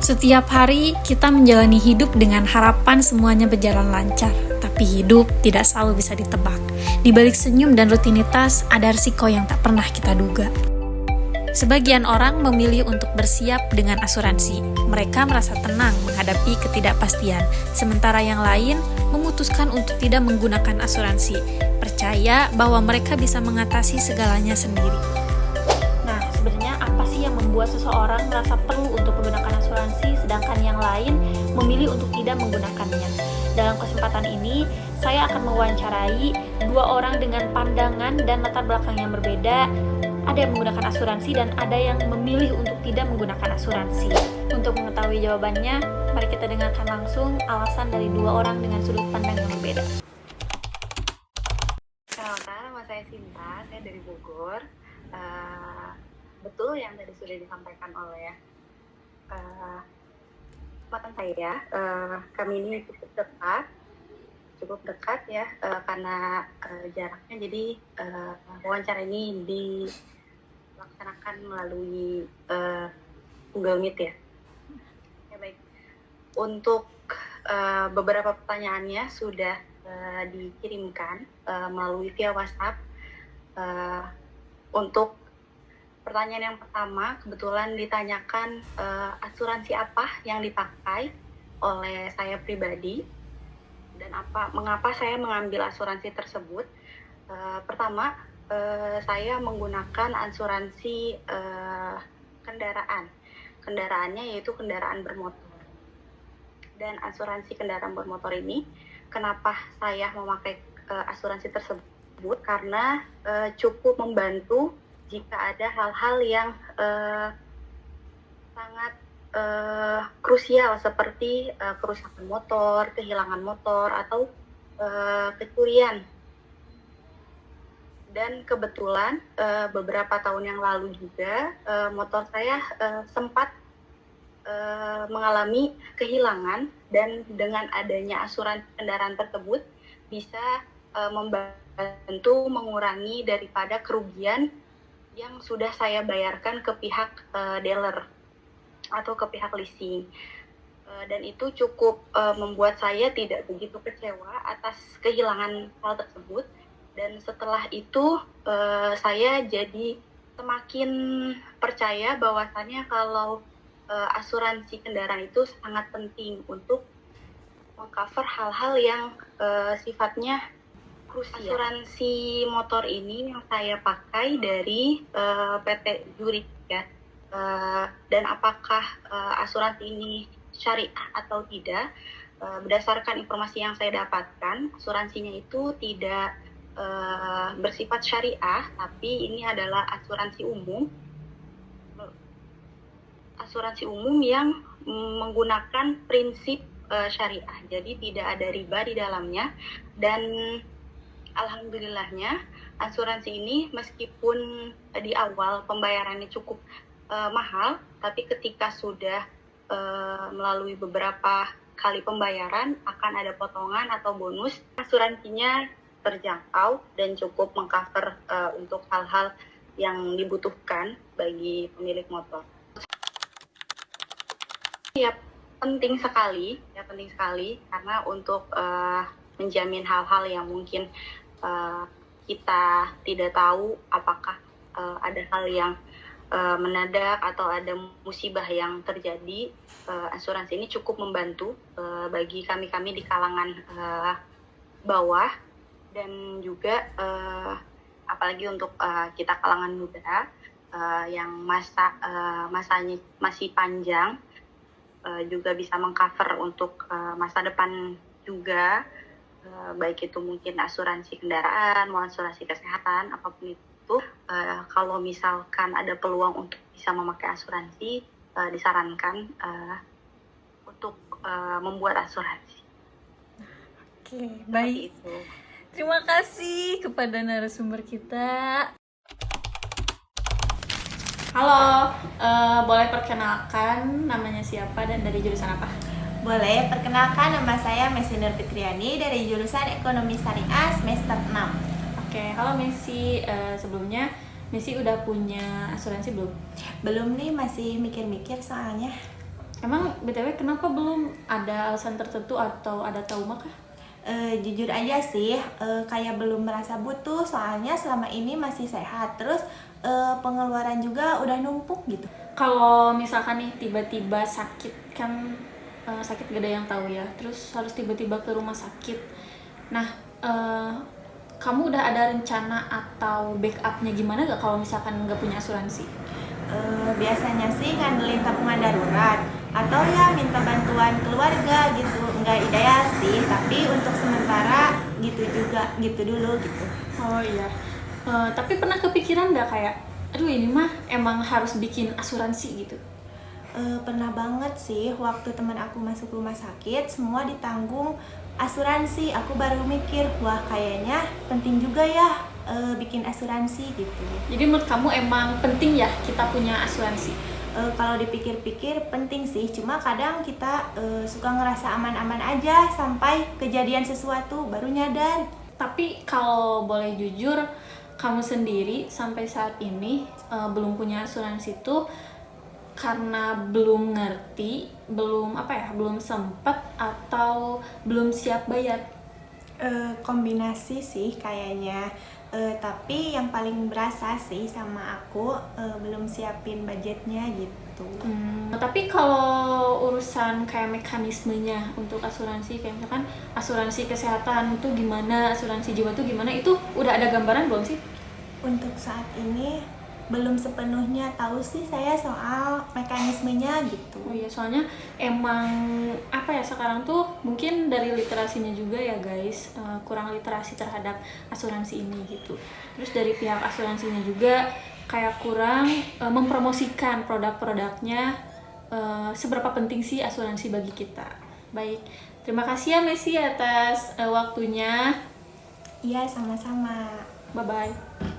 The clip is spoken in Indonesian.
Setiap hari kita menjalani hidup dengan harapan semuanya berjalan lancar, tapi hidup tidak selalu bisa ditebak. Di balik senyum dan rutinitas, ada risiko yang tak pernah kita duga. Sebagian orang memilih untuk bersiap dengan asuransi. Mereka merasa tenang menghadapi ketidakpastian, sementara yang lain memutuskan untuk tidak menggunakan asuransi, percaya bahwa mereka bisa mengatasi segalanya sendiri. Nah, sebenarnya apa sih yang membuat seseorang merasa perlu untuk menggunakan asuransi, sedangkan yang lain memilih untuk tidak menggunakannya? Dalam kesempatan ini, saya akan mewawancarai dua orang dengan pandangan dan latar belakang yang berbeda. Ada yang menggunakan asuransi dan ada yang memilih untuk tidak menggunakan asuransi. Untuk mengetahui jawabannya, mari kita dengarkan langsung alasan dari dua orang dengan sudut pandang yang berbeda. Kenalkan, nama saya Sinta, saya dari Bogor. Betul yang tadi sudah disampaikan oleh teman saya, kami ini cukup dekat ya, karena jaraknya. Jadi wawancara ini dilaksanakan melalui Google Meet ya. Ya baik. Untuk beberapa pertanyaannya sudah dikirimkan melalui via WhatsApp. Untuk pertanyaan yang pertama, kebetulan ditanyakan asuransi apa yang dipakai oleh saya pribadi dan mengapa saya mengambil asuransi tersebut. Pertama, saya menggunakan asuransi kendaraannya yaitu kendaraan bermotor. Dan asuransi kendaraan bermotor ini, kenapa saya memakai asuransi tersebut? Karena cukup membantu jika ada hal-hal yang sangat krusial seperti kerusakan motor, kehilangan motor, atau kecurian. Dan kebetulan beberapa tahun yang lalu juga motor saya sempat mengalami kehilangan, dan dengan adanya asuransi kendaraan tersebut bisa membantu mengurangi daripada kerugian yang sudah saya bayarkan ke pihak dealer atau ke pihak leasing. Dan itu cukup membuat saya tidak begitu kecewa atas kehilangan hal tersebut. Dan setelah itu saya jadi semakin percaya bahwasannya kalau asuransi kendaraan itu sangat penting untuk mengcover hal-hal yang sifatnya krusial. Asuransi motor ini yang saya pakai dari PT Zurich ya. Dan apakah asuransi ini syariah atau tidak? Berdasarkan informasi yang saya dapatkan, asuransinya itu tidak bersifat syariah, tapi ini adalah asuransi umum yang menggunakan prinsip syariah. Jadi tidak ada riba di dalamnya. Dan alhamdulillahnya asuransi ini meskipun di awal pembayarannya cukup mahal, tapi ketika sudah melalui beberapa kali pembayaran akan ada potongan atau bonus. Asuransinya terjangkau dan cukup mengcover untuk hal-hal yang dibutuhkan bagi pemilik motor. Ya penting sekali karena untuk menjamin hal-hal yang mungkin kita tidak tahu, apakah ada hal yang menadak atau ada musibah yang terjadi. Asuransi ini cukup membantu bagi kami di kalangan bawah, dan juga apalagi untuk kita kalangan muda yang masanya masih panjang, juga bisa mengcover untuk masa depan juga, baik itu mungkin asuransi kendaraan maupun asuransi kesehatan, apapun itu. Kalau misalkan ada peluang untuk bisa memakai asuransi, disarankan untuk membuat asuransi. Oke, baik. Itu. Terima kasih kepada narasumber kita. Halo, boleh perkenalkan namanya siapa dan dari jurusan apa? Boleh, perkenalkan nama saya Messi Nur Fitriani dari jurusan Ekonomi Syariah semester 6. Oke, halo Messi. Sebelumnya Messi udah punya asuransi belum? Belum nih, masih mikir-mikir soalnya. Emang BTW kenapa belum ada alasan tertentu atau ada trauma kah? Jujur aja sih, kayak belum merasa butuh, soalnya selama ini masih sehat. Terus pengeluaran juga udah numpuk gitu. Kalau misalkan nih tiba-tiba sakit kan, sakit gak ada yang tahu ya, terus harus tiba-tiba ke rumah sakit. Nah, kamu udah ada rencana atau backupnya gimana gak kalau misalkan nggak punya asuransi? Biasanya sih ngandelin tabungan darurat atau ya minta bantuan keluarga gitu. Nggak ideal sih, tapi untuk sementara gitu dulu gitu. Oh iya. Tapi pernah kepikiran nggak kayak, aduh ini mah emang harus bikin asuransi gitu? Pernah banget sih, waktu teman aku masuk rumah sakit semua ditanggung asuransi. Aku baru mikir, wah kayaknya penting juga ya bikin asuransi gitu. Jadi menurut kamu emang penting ya kita punya asuransi? Kalau dipikir-pikir penting sih, cuma kadang kita suka ngerasa aman-aman aja sampai kejadian sesuatu baru nyadar. Tapi kalau boleh jujur, kamu sendiri sampai saat ini belum punya asuransi itu karena belum ngerti, belum sempat atau belum siap bayar? Kombinasi sih kayaknya. Tapi yang paling berasa sih sama aku belum siapin budgetnya gitu. Tapi kalau urusan kayak mekanismenya untuk asuransi, kayak misalkan asuransi kesehatan itu gimana, asuransi jiwa itu gimana, itu udah ada gambaran belum sih? Untuk saat ini belum sepenuhnya tahu sih saya soal mekanismenya gitu. Oh iya, soalnya emang sekarang tuh mungkin dari literasinya juga ya guys, kurang literasi terhadap asuransi ini gitu. Terus dari pihak asuransinya juga kayak kurang mempromosikan produk-produknya. Seberapa penting sih asuransi bagi kita? Baik, terima kasih ya Messi atas waktunya. Iya, sama-sama. Bye bye.